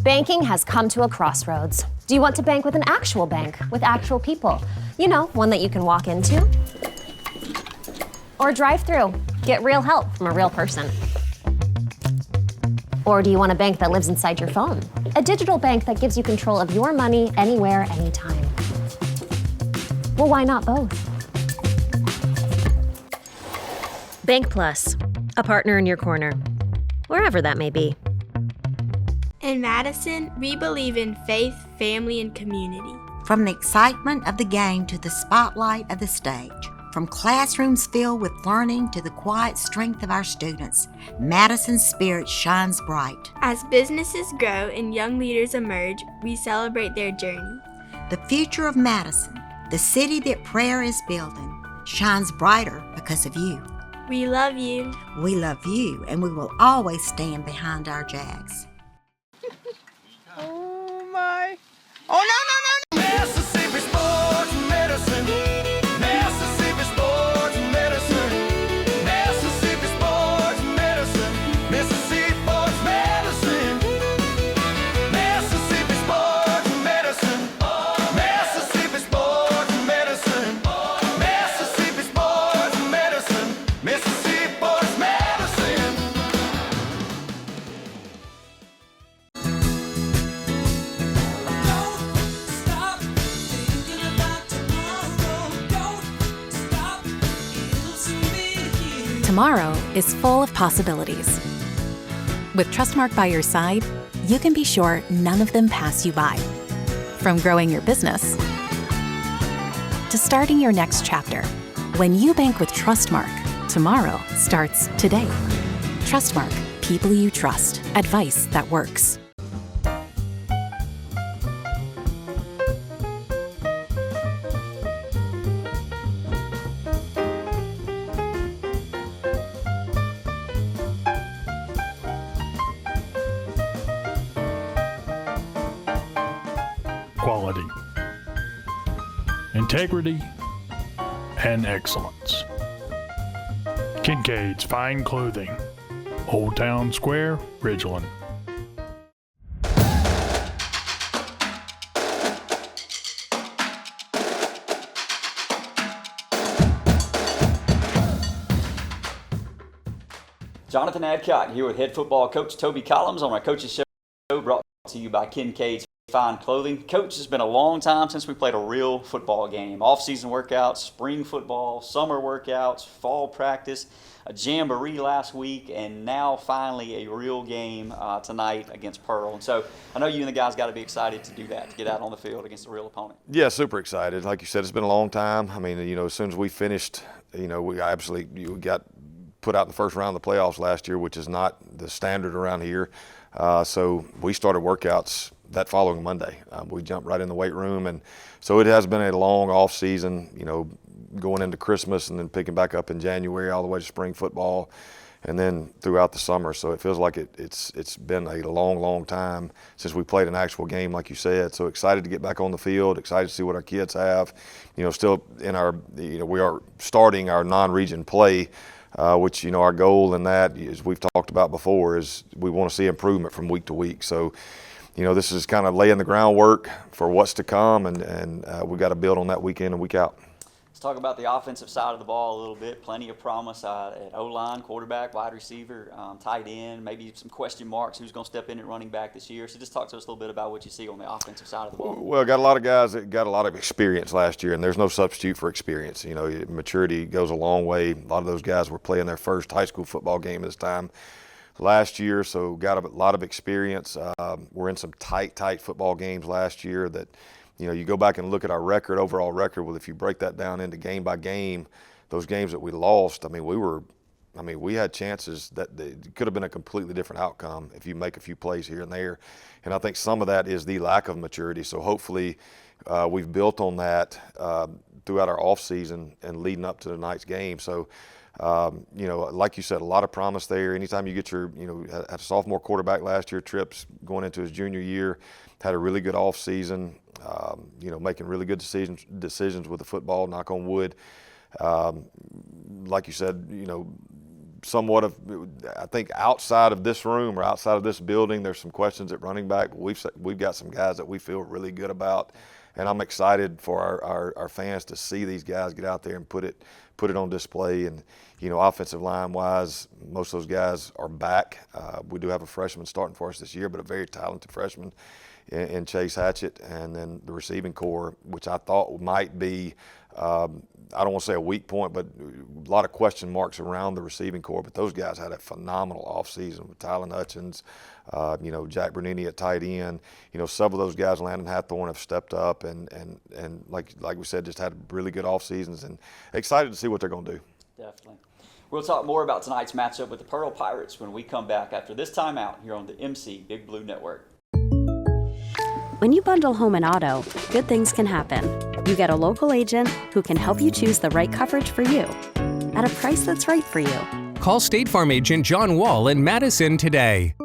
Banking has come to a crossroads. Do you want to bank with an actual bank, with actual people? You know, one that you can walk into or drive through, get real help from a real person. Or do you want a bank that lives inside your phone? A digital bank that gives you control of your money anywhere, anytime. Well, why not both? Bank Plus, a partner in your corner, wherever that may be. In Madison, we believe in faith, family, and community. From the excitement of the game to the spotlight of the stage, from classrooms filled with learning to the quiet strength of our students, Madison's spirit shines bright. As businesses grow and young leaders emerge, we celebrate their journey. The future of Madison, the city that prayer is building, shines brighter because of you. We love you. We love you, and we will always stand behind our Jags. Oh my. Oh, no, no, no, no. Mississippi Sports Medicine. Mississippi Sports Medicine. Mississippi Sports Medicine. Mississippi Sports Medicine. Mississippi Sports Medicine. Mississippi Sports Medicine. Mississippi Sports Medicine. Mississippi Sports Medicine. Tomorrow is full of possibilities. With Trustmark by your side, you can be sure none of them pass you by. From growing your business to starting your next chapter. When you bank with Trustmark, tomorrow starts today. Trustmark, people you trust, advice that works. Quality, integrity, and excellence. Kinkade's Fine Clothing, Old Town Square, Ridgeland. Jonathan Adcock here with head football coach Toby Collins on our Coaches Show, brought to you by Kinkade's Fine Clothing. Coach, it's been a long time since we played a real football game. Off-season workouts, spring football, summer workouts, fall practice, a jamboree last week, and now finally a real game tonight against Pearl. And so I know you and the guys got to be excited to do that, to get out on the field against a real opponent. Yeah, super excited. Like you said, it's been a long time. I mean, you know, as soon as we finished, you know, we got put out in the first round of the playoffs last year, which is not the standard around here. So we started workouts that following Monday. We jumped right in the weight room, and so it has been a long off season, you know, going into Christmas and then picking back up in January all the way to spring football and then throughout the summer. So it feels like it's been a long time since we played an actual game, like you said. So excited to get back on the field, excited to see what our kids have. You know, still in our, you know, we are starting our non-region play, which, you know, our goal in that, as we've talked about before, is we want to see improvement from week to week. So, you know, this is kind of laying the groundwork for what's to come, and we've got to build on that week in and week out. Let's talk about the offensive side of the ball a little bit. Plenty of promise at O-line, quarterback, wide receiver, tight end, maybe some question marks. Who's going to step in at running back this year? So just talk to us a little bit about what you see on the offensive side of the ball. Well, got a lot of guys that got a lot of experience last year, and there's no substitute for experience. You know, maturity goes a long way. A lot of those guys were playing their first high school football game this time last year, so got a lot of experience. We're in some tight football games last year that, you know, you go back and look at our record, overall record. Well, if you break that down into game by game, those games that we lost, I mean, we had chances that it could have been a completely different outcome if you make a few plays here and there. And I think some of that is the lack of maturity. So hopefully we've built on that throughout our off season and leading up to tonight's game. So, you know, like you said, a lot of promise there. Anytime you get your, you know, had a sophomore quarterback last year, Trips going into his junior year, had a really good off season, you know, making really good decisions with the football, knock on wood. Like you said, you know, somewhat of, I think outside of this room or outside of this building, there's some questions at running back. We've got some guys that we feel really good about, and I'm excited for our fans to see these guys get out there and put it on display. And offensive line wise, most of those guys are back. We do have a freshman starting for us this year, but a very talented freshman in Chase Hatchett, and then the receiving core, which I thought might be, I don't want to say a weak point, but a lot of question marks around the receiving core. But those guys had a phenomenal offseason with Tylen Hutchins, Jack Bernini at tight end. Several of those guys, Landon Hathorne, have stepped up and like we said, just had really good off seasons, and excited to see what they're going to do. Definitely. We'll talk more about tonight's matchup with the Pearl Pirates when we come back after this timeout here on the MC Big Blue Network. When you bundle home and auto, good things can happen. You get a local agent who can help you choose the right coverage for you at a price that's right for you. Call State Farm agent John Wall in Madison today.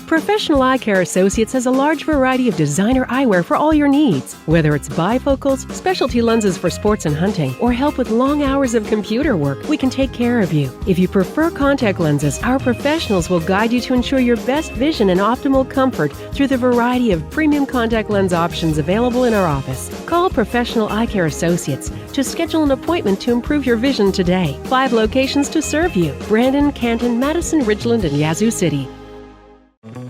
Professional Eye Care Associates has a large variety of designer eyewear for all your needs. Whether it's bifocals, specialty lenses for sports and hunting, or help with long hours of computer work, we can take care of you. If you prefer contact lenses, our professionals will guide you to ensure your best vision and optimal comfort through the variety of premium contact lens options available in our office. Call Professional Eye Care Associates to schedule an appointment to improve your vision today. 5 locations to serve you: Brandon, Canton, Madison, Ridgeland, and Yazoo City.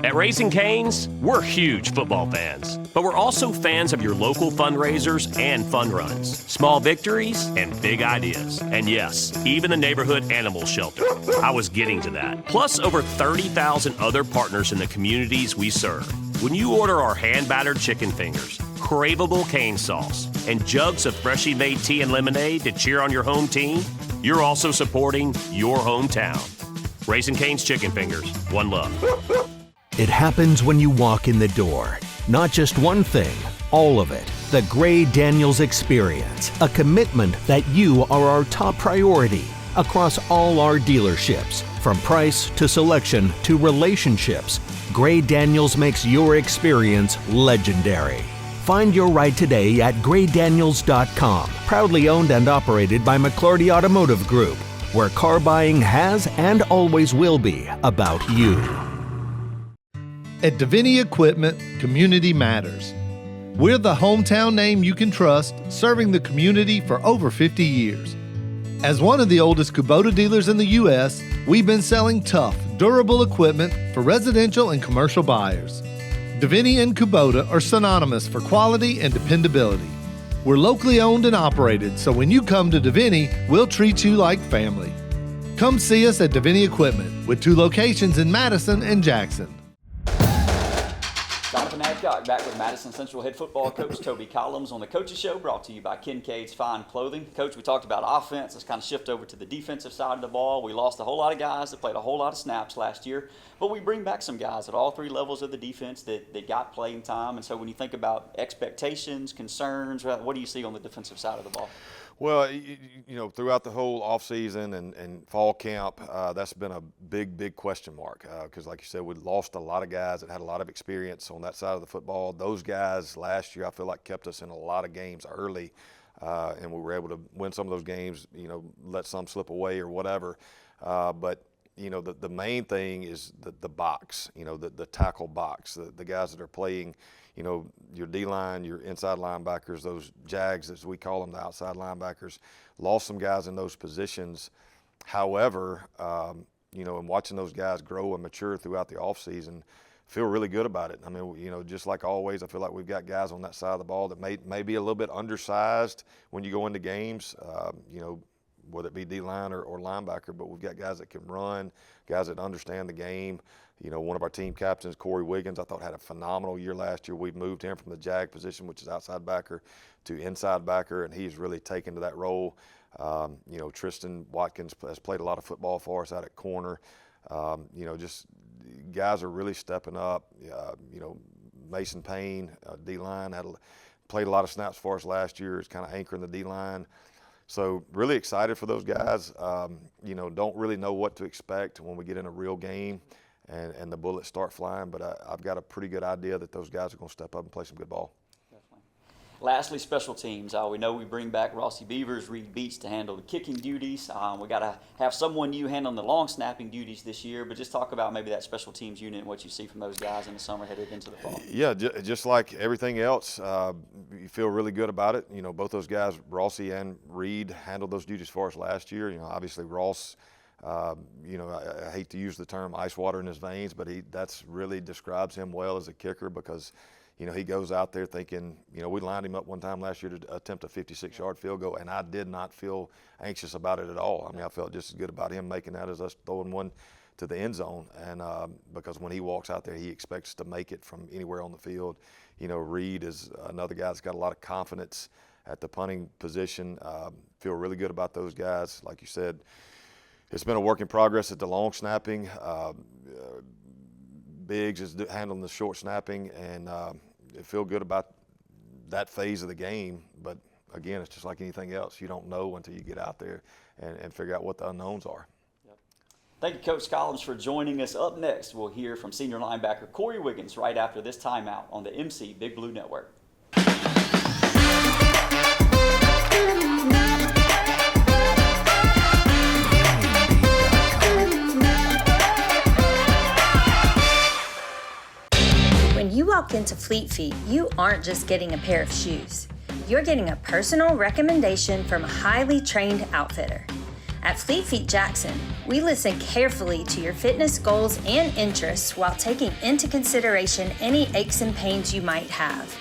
At Raising Cane's, we're huge football fans, but we're also fans of your local fundraisers and fun runs, small victories and big ideas. And yes, even the neighborhood animal shelter. I was getting to that. Plus over 30,000 other partners in the communities we serve. When you order our hand-battered chicken fingers, craveable cane sauce, and jugs of freshly made tea and lemonade to cheer on your home team, you're also supporting your hometown. Raising Cane's Chicken Fingers, one love. It happens when you walk in the door. Not just one thing, all of it. The Gray Daniels Experience, a commitment that you are our top priority across all our dealerships. From price to selection to relationships, Gray Daniels makes your experience legendary. Find your ride today at graydaniels.com. Proudly owned and operated by McClarty Automotive Group, where car buying has and always will be about you. At Davini Equipment, community matters. We're the hometown name you can trust, serving the community for over 50 years. As one of the oldest Kubota dealers in the U.S., we've been selling tough, durable equipment for residential and commercial buyers. Davini and Kubota are synonymous for quality and dependability. We're locally owned and operated, so when you come to Davini, we'll treat you like family. Come see us at Davini Equipment, with 2 locations in Madison and Jackson. Jonathan Adcock back with Madison Central head football coach Toby Collins on the Coaches Show, brought to you by Kinkade's Fine Clothing. Coach, we talked about offense. Let's kind of shift over to the defensive side of the ball. We lost a whole lot of guys that played a whole lot of snaps last year, but we bring back some guys at all 3 levels of the defense that got playing time. And so when you think about expectations, concerns, what do you see on the defensive side of the ball? Well, throughout the whole offseason and fall camp, that's been a big question mark because, like you said, we lost a lot of guys that had a lot of experience on that side of the football. Those guys last year, I feel like, kept us in a lot of games early, and we were able to win some of those games, let some slip away or whatever. But the main thing is the box, the tackle box, the guys that are playing, your D-line, your inside linebackers, those Jags, as we call them, the outside linebackers, lost some guys in those positions. However, and watching those guys grow and mature throughout the offseason, feel really good about it. I mean, just like always, I feel like we've got guys on that side of the ball that may be a little bit undersized when you go into games, whether it be D-line or linebacker, but we've got guys that can run, guys that understand the game. One of our team captains, Cory Wiggins, I thought had a phenomenal year last year. We've moved him from the Jag position, which is outside backer, to inside backer, and he's really taken to that role. Tristan Watkins has played a lot of football for us out at corner. Just guys are really stepping up. Mason Payne, D-line, played a lot of snaps for us last year. Is kind of anchoring the D-line. So really excited for those guys. Don't really know what to expect when we get in a real game and the bullets start flying, but I've got a pretty good idea that those guys are going to step up and play some good ball. Definitely. Lastly, special teams. We know we bring back Rossi Beavers, Reed Beats to handle the kicking duties. We got to have someone new handling the long snapping duties this year, but just talk about maybe that special teams unit and what you see from those guys in the summer headed into the fall. Yeah, just like everything else, you feel really good about it. You know, both those guys, Rossi and Reed, handled those duties for us last year. You know, obviously Ross, you know, I hate to use the term ice water in his veins, but that's really describes him well as a kicker because, you know, he goes out there thinking, you know, we lined him up one time last year to attempt a 56-yard field goal, and I did not feel anxious about it at all. I mean, I felt just as good about him making that as us throwing one to the end zone. And because when he walks out there, he expects to make it from anywhere on the field. You know, Reed is another guy that's got a lot of confidence at the punting position. Feel really good about those guys. Like you said, it's been a work in progress at the long snapping. Biggs is handling the short snapping, and feel good about that phase of the game. But again, it's just like anything else. You don't know until you get out there and figure out what the unknowns are. Yep. Thank you, Coach Collins, for joining us. Up next, we'll hear from senior linebacker Cory Wiggins right after this timeout on the MC Big Blue Network. When you walk into Fleet Feet, you aren't just getting a pair of shoes. You're getting a personal recommendation from a highly trained outfitter. At Fleet Feet Jackson, we listen carefully to your fitness goals and interests while taking into consideration any aches and pains you might have.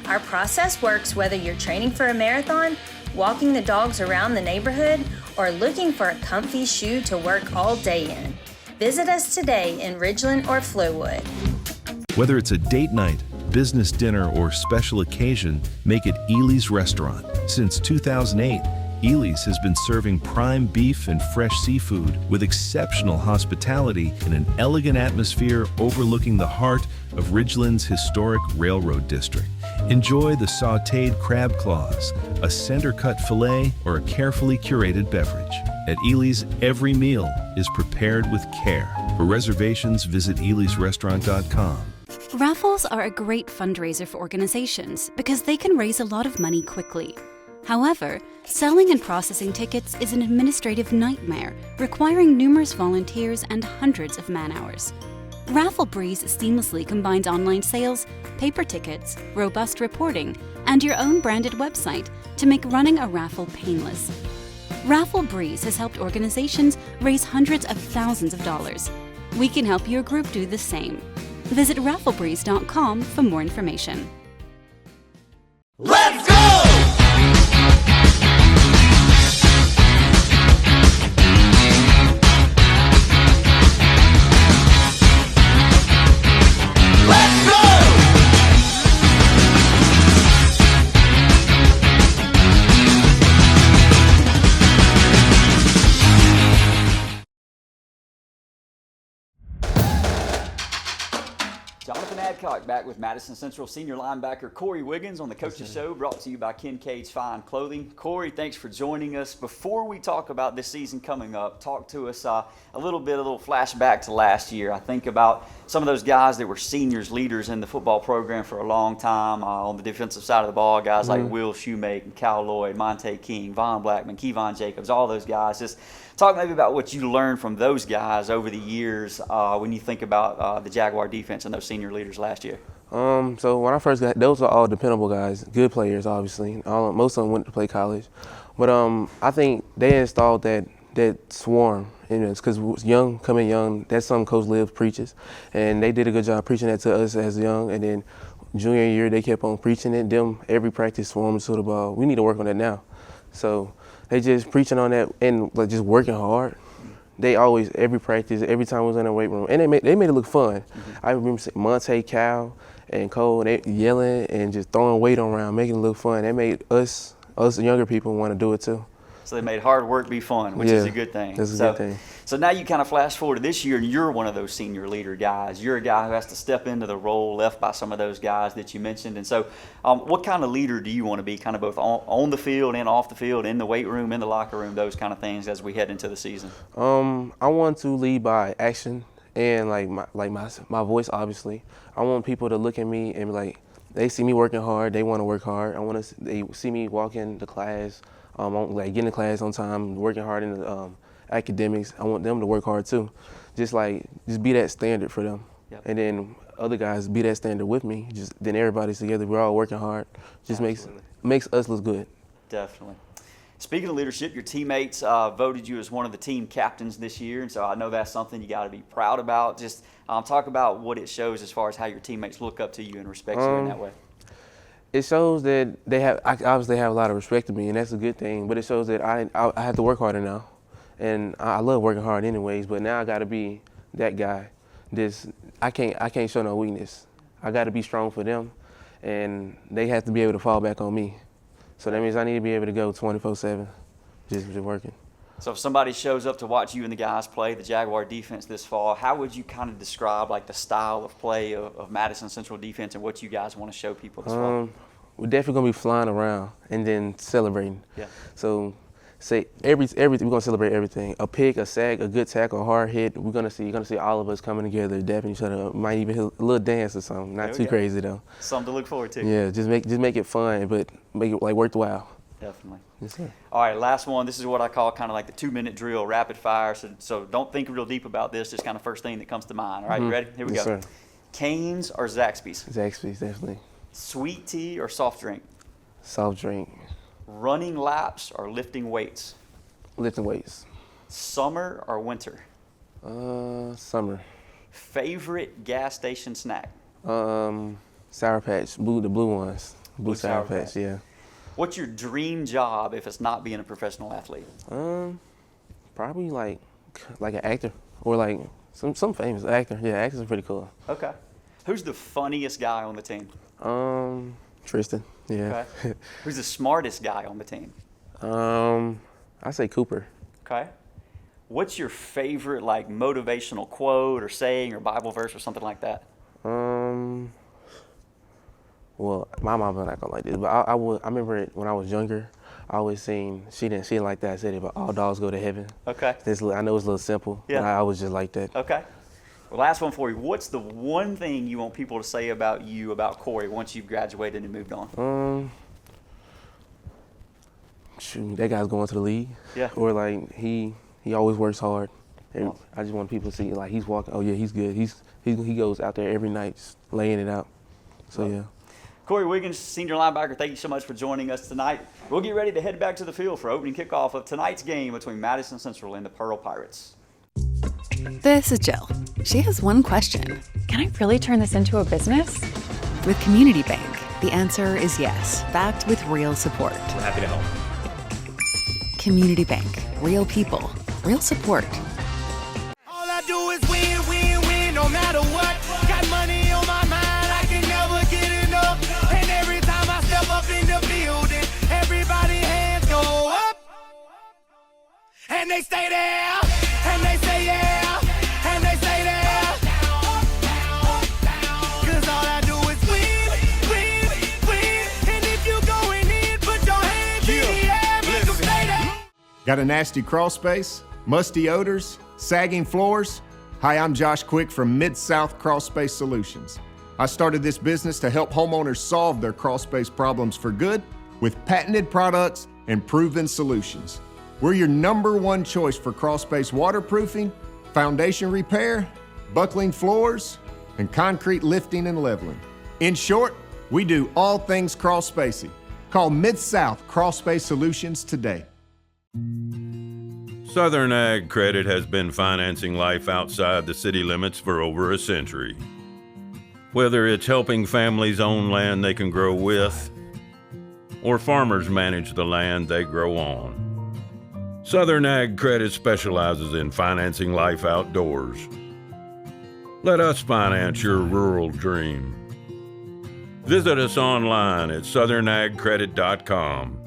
Our process works whether you're training for a marathon, walking the dogs around the neighborhood, or looking for a comfy shoe to work all day in. Visit us today in Ridgeland or Flowood. Whether it's a date night, business dinner, or special occasion, make it Ely's Restaurant. Since 2008, Ely's has been serving prime beef and fresh seafood with exceptional hospitality in an elegant atmosphere overlooking the heart of Ridgeland's historic railroad district. Enjoy the sautéed crab claws, a center-cut filet, or a carefully curated beverage. At Ely's, every meal is prepared with care. For reservations, visit elysrestaurant.com. Raffles are a great fundraiser for organizations because they can raise a lot of money quickly. However, selling and processing tickets is an administrative nightmare, requiring numerous volunteers and hundreds of man-hours. Raffle Breeze seamlessly combines online sales, paper tickets, robust reporting, and your own branded website to make running a raffle painless. Raffle Breeze has helped organizations raise hundreds of thousands of dollars. We can help your group do the same. Visit rafflebreeze.com for more information. Let's go! Let's go! Jonathan Adcock back with Madison Central senior linebacker Cory Wiggins on the Coaches Show, brought to you by Kinkade's Fine Clothing. Cory, thanks for joining us. Before we talk about this season coming up, talk to us a little flashback to last year. I think about some of those guys that were seniors, leaders in the football program for a long time on the defensive side of the ball, guys like Will Shoemake and Cal Lloyd, Monte King, Von Blackman, Kevon Jacobs, all those guys. Just talk maybe about what you learned from those guys over the years when you think about the Jaguar defense and those senior leaders last year. So when I first got, those are all dependable guys, good players, obviously. Most of them went to play college, but I think they installed that swarm. You know, it's because coming young. That's something Coach Liv preaches, and they did a good job preaching that to us as young. And then junior year, they kept on preaching it. Every practice swarming to the ball. We need to work on that now. So they just preaching on that and like just working hard. They always, every practice, every time we was in the weight room, and they made it look fun. I remember Monte, Cal, and Cole, they yelling and just throwing weight around, making it look fun. They made us younger people want to do it too. So they made hard work be fun, which is a good thing. That's a good thing. So now you kind of flash forward to this year, and you're one of those senior leader guys. You're a guy who has to step into the role left by some of those guys that you mentioned. And so what kind of leader do you want to be, kind of both on the field and off the field, in the weight room, in the locker room, those kind of things as we head into the season? I want to lead by action and my voice, obviously. I want people to look at me and be like, they see me working hard. They want to work hard. They see me walking to class, getting to class on time, working hard in the academics. I want them to work hard too. Just be that standard for them. Yep. And then other guys be that standard with me. Then everybody's together. We're all working hard. Just makes us look good. Definitely. Speaking of leadership, your teammates voted you as one of the team captains this year, and so I know that's something you got to be proud about. Just talk about what it shows as far as how your teammates look up to you and respect you in that way. It shows that I obviously have a lot of respect to me, and that's a good thing. But it shows that I have to work harder now, and I love working hard anyways. But now I got to be that guy. I can't show no weakness. I got to be strong for them, and they have to be able to fall back on me. So that means I need to be able to go 24/7, just working. So if somebody shows up to watch you and the guys play the Jaguar defense this fall, how would you kind of describe the style of play of Madison Central defense and what you guys want to show people this fall? We're definitely gonna be flying around and then celebrating. Yeah. So say everything. We're gonna celebrate everything. A pick, a sack, a good tackle, a hard hit. You're gonna see all of us coming together, dapping each other up. Might even hit a little dance or something. Not too crazy though. Something to look forward to. Yeah, just make it fun, but make it worthwhile. Definitely. Yes, sir. All right, last one. This is what I call kind of the 2-minute drill, rapid fire. So don't think real deep about this. Just kind of first thing that comes to mind. All right, you ready? Here we go. Sir. Canes or Zaxby's? Zaxby's, definitely. Sweet tea or soft drink? Soft drink. Running laps or lifting weights? Lifting weights. Summer or winter? Summer. Favorite gas station snack? Sour Patch, the blue ones. Blue Sour Patch, yeah. What's your dream job if it's not being a professional athlete? Probably like an actor or some famous actor. Yeah, actors are pretty cool. Okay. Who's the funniest guy on the team? Tristan. Yeah. Okay. Who's the smartest guy on the team? I say Cooper. Okay. What's your favorite motivational quote or saying or Bible verse or something like that? Well, my mom's not gonna like this, but I remember it when I was younger. I always seen she didn't like that. I said it, but all dogs go to heaven. Okay. I know it's a little simple, but I was just like that. Okay. Well, last one for you. What's the one thing you want people to say about you, about Cory, once you've graduated and moved on? Shoot, that guy's going to the league. Yeah. Or he always works hard. And I just want people to see he's walking. Oh yeah, he's good. He goes out there every night, just laying it out. So yeah. Cory Wiggins, senior linebacker, thank you so much for joining us tonight. We'll get ready to head back to the field for opening kickoff of tonight's game between Madison Central and the Pearl Pirates. This is Jill. She has one question. Can I really turn this into a business? With Community Bank, the answer is yes, backed with real support. We're happy to help. Community Bank. Real people. Real support. All I do is win, win, win, no matter what. Got money on my mind, I can never get enough. And every time I step up in the building, everybody hands go up. And they stay there, and they say yeah, and they say there. Cause all I do is win, win, win. And if you going in, put your hands in the air, make them stay there. Got a nasty crawl space, musty odors, sagging floors? Hi, I'm Josh Quick from Mid-South Crawl Space Solutions. I started this business to help homeowners solve their crawl space problems for good with patented products and proven solutions. We're your #1 choice for crawl space waterproofing, foundation repair, buckling floors, and concrete lifting and leveling. In short, we do all things crawl spacey. Call Mid-South Crawl Space Solutions today. Southern Ag Credit has been financing life outside the city limits for over a century. Whether it's helping families own land they can grow with, or farmers manage the land they grow on. Southern Ag Credit specializes in financing life outdoors. Let us finance your rural dream. Visit us online at southernagcredit.com.